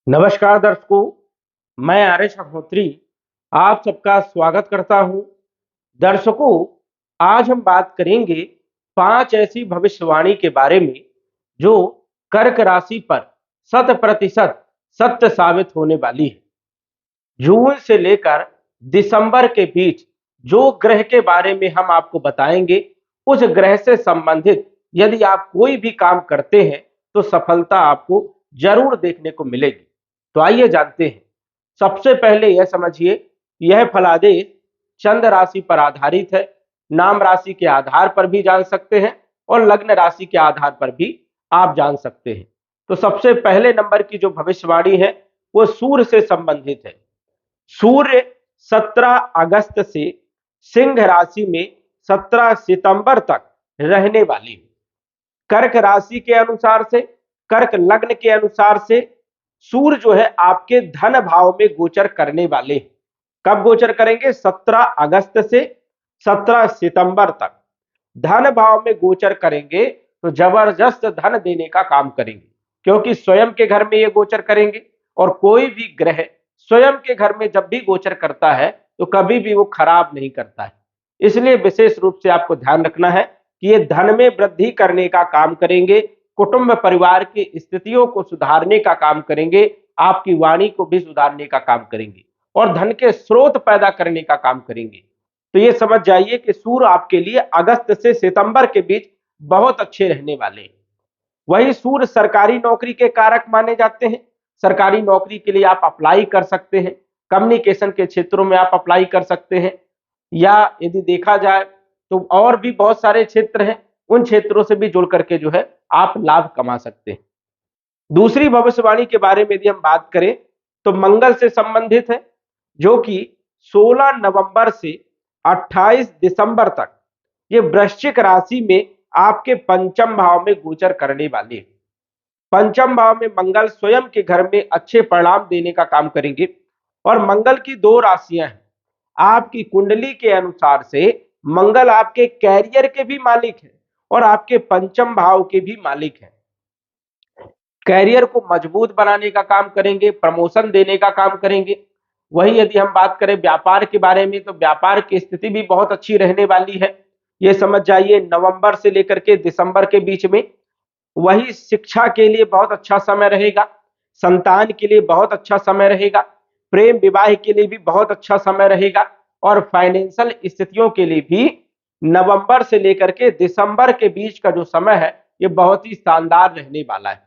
नमस्कार दर्शकों, मैं आर्यश अग्निहोत्री आप सबका स्वागत करता हूं। दर्शकों, आज हम बात करेंगे 5 ऐसी भविष्यवाणी के बारे में जो कर्क राशि पर 100% सत्य साबित होने वाली है। जून से लेकर दिसंबर के बीच जो ग्रह के बारे में हम आपको बताएंगे, उस ग्रह से संबंधित यदि आप कोई भी काम करते हैं तो सफलता आपको जरूर देखने को मिलेगी। तो आइए जानते हैं। सबसे पहले यह समझिए, यह फलादेश चंद्र राशि पर आधारित है। नाम राशि के आधार पर भी जान सकते हैं और लग्न राशि के आधार पर भी आप जान सकते हैं। तो सबसे पहले नंबर की जो भविष्यवाणी है वो सूर्य से संबंधित है। सूर्य 17 अगस्त से सिंह राशि में 17 सितंबर तक रहने वाली है। कर्क राशि के अनुसार से, कर्क लग्न के अनुसार से सूर्य जो है आपके धन भाव में गोचर करने वाले हैं। कब गोचर करेंगे? 17 अगस्त से 17 सितंबर तक धन भाव में गोचर करेंगे तो जबरदस्त धन देने का काम करेंगे, क्योंकि स्वयं के घर में ये गोचर करेंगे। और कोई भी ग्रह स्वयं के घर में जब भी गोचर करता है तो कभी भी वो खराब नहीं करता है। इसलिए विशेष रूप से आपको ध्यान रखना है कि ये धन में वृद्धि करने का काम करेंगे, कुटुंब परिवार की स्थितियों को सुधारने का काम करेंगे, आपकी वाणी को भी सुधारने का काम करेंगे और धन के स्रोत पैदा करने का काम करेंगे। तो ये समझ जाइए कि सूर्य आपके लिए अगस्त से सितंबर के बीच बहुत अच्छे रहने वाले हैं। वही सूर्य सरकारी नौकरी के कारक माने जाते हैं। सरकारी नौकरी के लिए आप अप्लाई कर सकते हैं, कम्युनिकेशन के क्षेत्रों में आप अप्लाई कर सकते हैं, या यदि देखा जाए तो और भी बहुत सारे क्षेत्र हैं, उन क्षेत्रों से भी जुड़ करके जो है आप लाभ कमा सकते हैं। दूसरी भविष्यवाणी के बारे में यदि हम बात करें तो मंगल से संबंधित है, जो कि 16 नवंबर से 28 दिसंबर तक ये वृश्चिक राशि में आपके पंचम भाव में गोचर करने वाले हैं। पंचम भाव में मंगल स्वयं के घर में अच्छे परिणाम देने का काम करेंगे। और मंगल की 2 राशियां हैं। आपकी कुंडली के अनुसार से मंगल आपके कैरियर के भी मालिक है और आपके पंचम भाव के भी मालिक है। कैरियर को मजबूत बनाने का काम करेंगे, प्रमोशन देने का काम करेंगे। वही यदि हम बात करें व्यापार के बारे में तो व्यापार की स्थिति भी बहुत अच्छी रहने वाली है। ये समझ जाइए नवंबर से लेकर के दिसंबर के बीच में। वही शिक्षा के लिए बहुत अच्छा समय रहेगा, संतान के लिए बहुत अच्छा समय रहेगा, प्रेम विवाह के लिए भी बहुत अच्छा समय रहेगा और फाइनेंशियल स्थितियों के लिए भी नवंबर से लेकर के दिसंबर के बीच का जो समय है ये बहुत ही शानदार रहने वाला है।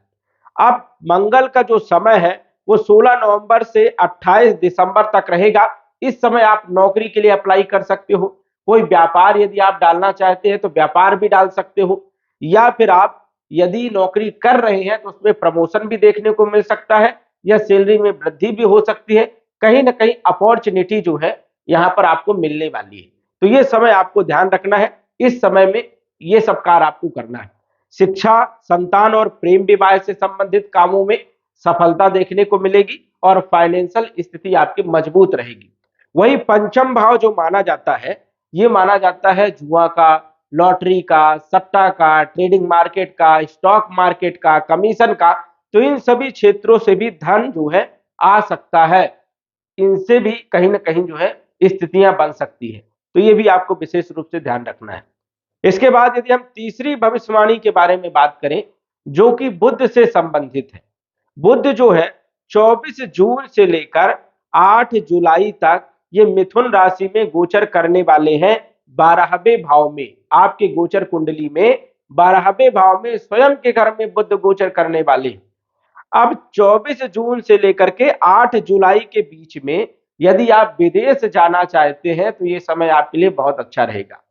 अब मंगल का जो समय है वो 16 नवंबर से 28 दिसंबर तक रहेगा। इस समय आप नौकरी के लिए अप्लाई कर सकते हो, कोई व्यापार यदि आप डालना चाहते हैं तो व्यापार भी डाल सकते हो, या फिर आप यदि नौकरी कर रहे हैं तो उसमें प्रमोशन भी देखने को मिल सकता है या सैलरी में वृद्धि भी हो सकती है। कहीं ना कहीं अपॉर्चुनिटी जो है यहाँ पर आपको मिलने वाली है। तो ये समय आपको ध्यान रखना है, इस समय में ये सब कार्य आपको करना है। शिक्षा, संतान और प्रेम विवाह से संबंधित कामों में सफलता देखने को मिलेगी और फाइनेंशियल स्थिति आपकी मजबूत रहेगी। वही पंचम भाव जो माना जाता है, ये माना जाता है जुआ का, लॉटरी का, सट्टा का, ट्रेडिंग मार्केट का, स्टॉक मार्केट का, कमीशन का। तो इन सभी क्षेत्रों से भी धन जो है आ सकता है, इनसे भी कहीं ना कहीं जो है स्थितियां बन सकती है। तो ये भी आपको विशेष रूप से ध्यान रखना है। इसके बाद यदि हम तीसरी भविष्यवाणी के बारे में बात करें जो कि बुध से संबंधित है। बुध जो है 24 जून से लेकर 8 जुलाई तक ये मिथुन राशि में गोचर करने वाले हैं। 12वें भाव में, आपके गोचर कुंडली में 12वें भाव में स्वयं के घर में बुध गोचर करने वाले हैं। अब 24 जून से लेकर के 8 जुलाई के बीच में यदि आप विदेश जाना चाहते हैं तो ये समय आपके लिए बहुत अच्छा रहेगा।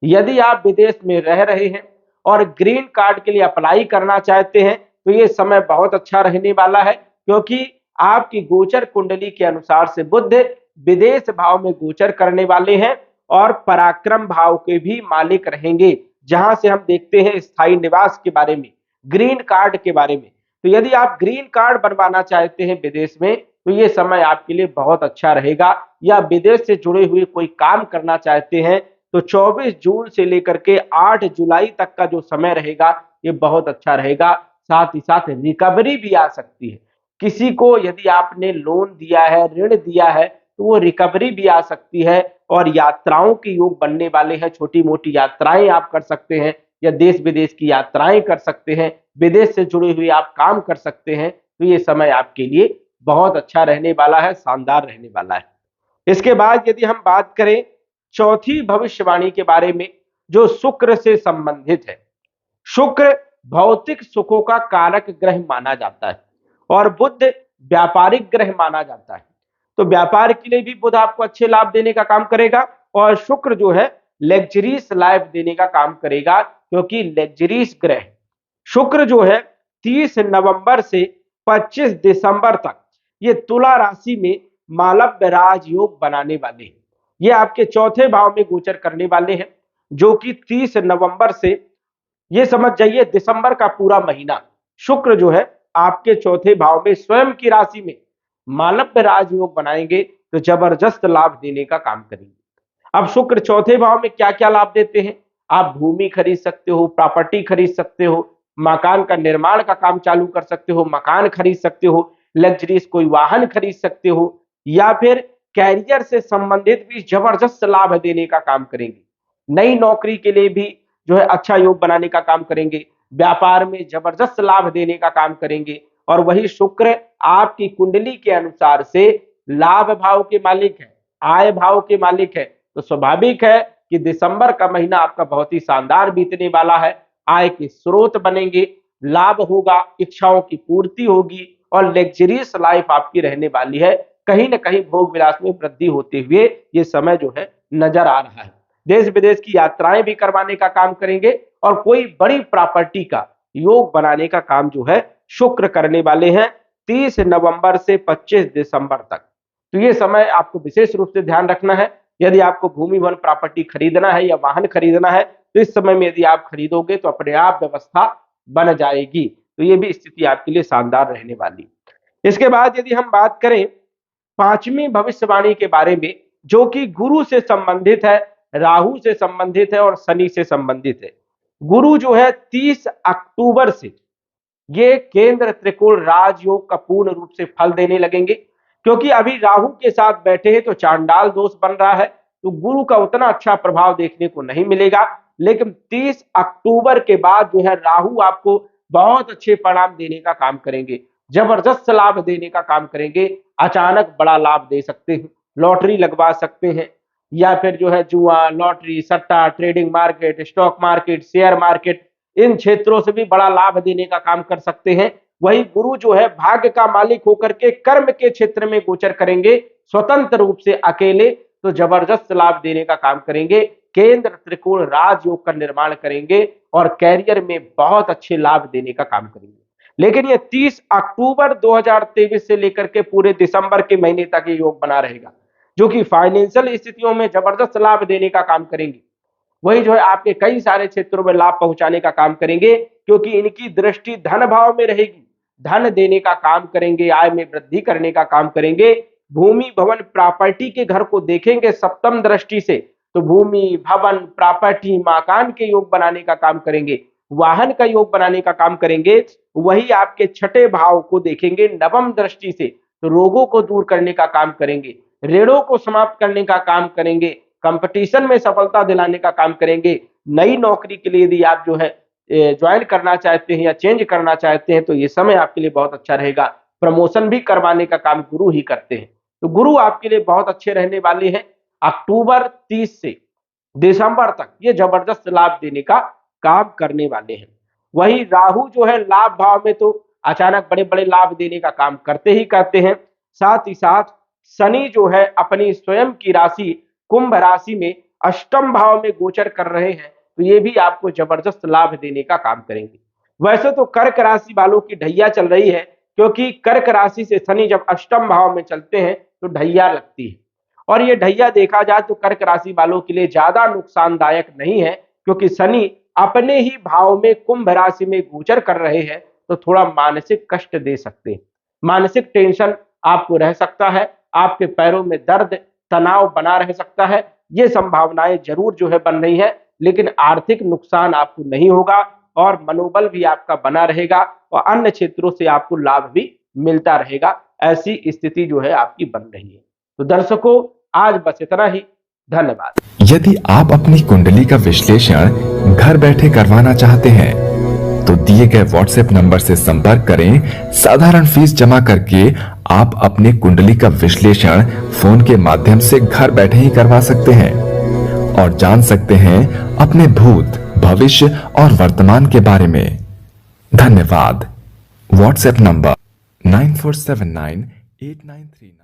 यदि आप विदेश में रह रहे हैं और ग्रीन कार्ड के लिए अप्लाई करना चाहते हैं तो ये समय बहुत अच्छा रहने वाला है, क्योंकि आपकी गोचर कुंडली के अनुसार से बुध विदेश भाव में गोचर करने वाले हैं और पराक्रम भाव के भी मालिक रहेंगे, जहां से हम देखते हैं स्थायी निवास के बारे में, ग्रीन कार्ड के बारे में। तो यदि आप ग्रीन कार्ड बनवाना चाहते हैं विदेश में तो ये समय आपके लिए बहुत अच्छा रहेगा, या विदेश से जुड़े हुए कोई काम करना चाहते हैं तो 24 जून से लेकर के 8 जुलाई तक का जो समय रहेगा ये बहुत अच्छा रहेगा। साथ ही साथ रिकवरी भी आ सकती है, किसी को यदि आपने लोन दिया है, ऋण दिया है, तो वो रिकवरी भी आ सकती है और यात्राओं के योग बनने वाले हैं। छोटी-मोटी यात्राएँ आप कर सकते हैं या देश-विदेश की यात्राएँ कर सकते हैं, विदेश से जुड़े हुए आप काम कर सकते हैं, तो ये समय आपके लिए बहुत अच्छा रहने वाला है, शानदार रहने वाला है। इसके बाद यदि हम बात करें चौथी भविष्यवाणी के बारे में, जो शुक्र से संबंधित है। शुक्र भौतिक सुखों का कारक ग्रह माना जाता है और बुध व्यापारिक ग्रह माना जाता है। तो व्यापार के लिए भी बुध आपको अच्छे लाभ देने का काम करेगा और शुक्र जो है लग्जरीज लाइफ देने का काम करेगा, क्योंकि लग्जरीज ग्रह शुक्र जो है 30 नवंबर से 25 दिसंबर तक ये तुला राशि में मालव्य राजयोग बनाने वाले हैं। ये आपके चौथे भाव में गोचर करने वाले हैं, जो कि 30 नवंबर से, ये समझ जाइए, दिसंबर का पूरा महीना शुक्र जो है आपके चौथे भाव में स्वयं की राशि में मालव्य राजयोग बनाएंगे, तो जबरदस्त लाभ देने का काम करेंगे। अब शुक्र चौथे भाव में क्या क्या लाभ देते हैं? आप भूमि खरीद सकते हो, प्रॉपर्टी खरीद सकते हो, मकान का निर्माण का काम चालू कर सकते हो, मकान खरीद सकते हो, लग्जरीज कोई वाहन खरीद सकते हो, या फिर कैरियर से संबंधित भी जबरदस्त लाभ देने का काम करेंगे। नई नौकरी के लिए भी जो है अच्छा योग बनाने का काम करेंगे, व्यापार में जबरदस्त लाभ देने का काम करेंगे। और वही शुक्र आपकी कुंडली के अनुसार से लाभ भाव के मालिक है, आय भाव के मालिक है, तो स्वाभाविक है कि दिसंबर का महीना आपका बहुत ही शानदार बीतने वाला है। आय के स्रोत बनेंगे, लाभ होगा, इच्छाओं की पूर्ति होगी और लग्जरियस लाइफ आपकी रहने वाली है। कहीं ना कहीं भोग विलास में वृद्धि होते हुए ये समय जो है नजर आ रहा है। देश विदेश की यात्राएं भी करवाने का काम करेंगे और कोई बड़ी प्रॉपर्टी का योग बनाने का काम जो है शुक्र करने वाले हैं 30 नवंबर से 25 दिसंबर तक। तो ये समय आपको विशेष रूप से ध्यान रखना है। यदि आपको भूमि वन प्रॉपर्टी खरीदना है या वाहन खरीदना है, तो इस समय में यदि आप खरीदोगे तो अपने आप व्यवस्था बन जाएगी। तो ये भी स्थिति आपके लिए शानदार रहने वाली। इसके बाद यदि हम बात करें पांचवी भविष्यवाणी के बारे में, जो कि गुरु से संबंधित है, राहु से संबंधित है और शनि से संबंधित है। गुरु जो है 30 अक्टूबर से ये केंद्र त्रिकोण राजयोग का पूर्ण रूप से फल देने लगेंगे, क्योंकि अभी राहु के साथ बैठे हैं तो चांडाल दोष बन रहा है, तो गुरु का उतना अच्छा प्रभाव देखने को नहीं मिलेगा। लेकिन 30 अक्टूबर के बाद जो है राहु आपको बहुत अच्छे परिणाम देने का काम करेंगे, जबरदस्त लाभ देने का काम करेंगे। अचानक बड़ा लाभ दे सकते हैं, लॉटरी लगवा सकते हैं, या फिर जो है जुआ, लॉटरी, सट्टा, trading market, stock market, share market, इन क्षेत्रों से भी बड़ा लाभ देने का काम कर सकते हैं। वही गुरु जो है भाग्य का मालिक होकर के कर्म के क्षेत्र में गोचर करेंगे स्वतंत्र रूप से अकेले, तो जबरदस्त लाभ देने का काम करेंगे। केंद्र त्रिकोण राजयोग का निर्माण करेंगे और कैरियर में बहुत अच्छे लाभ देने का काम करेंगे। लेकिन ये 30 अक्टूबर 2023 से लेकर के पूरे दिसंबर के महीने तक ये योग बना रहेगा, जो कि फाइनेंशियल स्थितियों में जबरदस्त लाभ देने का काम करेंगे। वही जो है आपके कई सारे क्षेत्रों में लाभ पहुंचाने का काम करेंगे, क्योंकि इनकी दृष्टि धन भाव में रहेगी, धन देने का काम करेंगे, आय में वृद्धि करने का काम करेंगे। भूमि भवन प्रॉपर्टी के घर को देखेंगे सप्तम दृष्टि से, तो भूमि भवन प्रॉपर्टी मकान के योग बनाने का काम करेंगे, वाहन का योग बनाने का काम करेंगे। वही आपके छठे भाव को देखेंगे नवम दृष्टि से, तो रोगों को दूर करने का काम करेंगे, ऋणों को समाप्त करने का काम करेंगे, कंपटीशन में सफलता दिलाने का काम करेंगे। नई नौकरी के लिए यदि आप जो है ज्वाइन करना चाहते हैं या चेंज करना चाहते हैं, तो ये समय आपके लिए बहुत अच्छा रहेगा। प्रमोशन भी करवाने का काम गुरु ही करते हैं, तो गुरु आपके लिए बहुत अच्छे रहने वाले हैं। अक्टूबर 30 से दिसंबर तक ये जबरदस्त लाभ देने का काम करने वाले हैं। वही राहु जो है लाभ भाव में तो अचानक बड़े बड़े लाभ देने का काम करते ही करते हैं। साथ ही साथ शनि जो है अपनी स्वयं की राशि कुंभ राशि में अष्टम भाव में गोचर कर रहे हैं, तो ये भी आपको जबरदस्त लाभ देने का काम करेंगे। वैसे तो कर्क राशि वालों की ढैया चल रही है, क्योंकि कर्क राशि से शनि जब अष्टम भाव में चलते हैं तो ढैया लगती है, और ये ढैया देखा जाए तो कर्क राशि वालों के लिए ज्यादा नुकसानदायक नहीं है, क्योंकि शनि अपने ही भाव में कुंभ राशि में गोचर कर रहे हैं, तो थोड़ा मानसिक कष्ट दे सकते हैं, मानसिक टेंशन आपको रह सकता है, आपके पैरों में दर्द तनाव बना रह सकता है, ये संभावनाएं जरूर जो है बन रही है। लेकिन आर्थिक नुकसान आपको नहीं होगा और मनोबल भी आपका बना रहेगा और अन्य क्षेत्रों से आपको लाभ भी मिलता रहेगा, ऐसी स्थिति जो है आपकी बन रही है। तो दर्शकों, आज बस इतना ही। धन्यवाद। यदि आप अपनी कुंडली का विश्लेषण घर बैठे करवाना चाहते हैं तो दिए गए व्हाट्सएप नंबर से संपर्क करें। साधारण फीस जमा करके आप अपनी कुंडली का विश्लेषण फोन के माध्यम से घर बैठे ही करवा सकते हैं और जान सकते हैं अपने भूत, भविष्य और वर्तमान के बारे में। धन्यवाद। WhatsApp number 94798939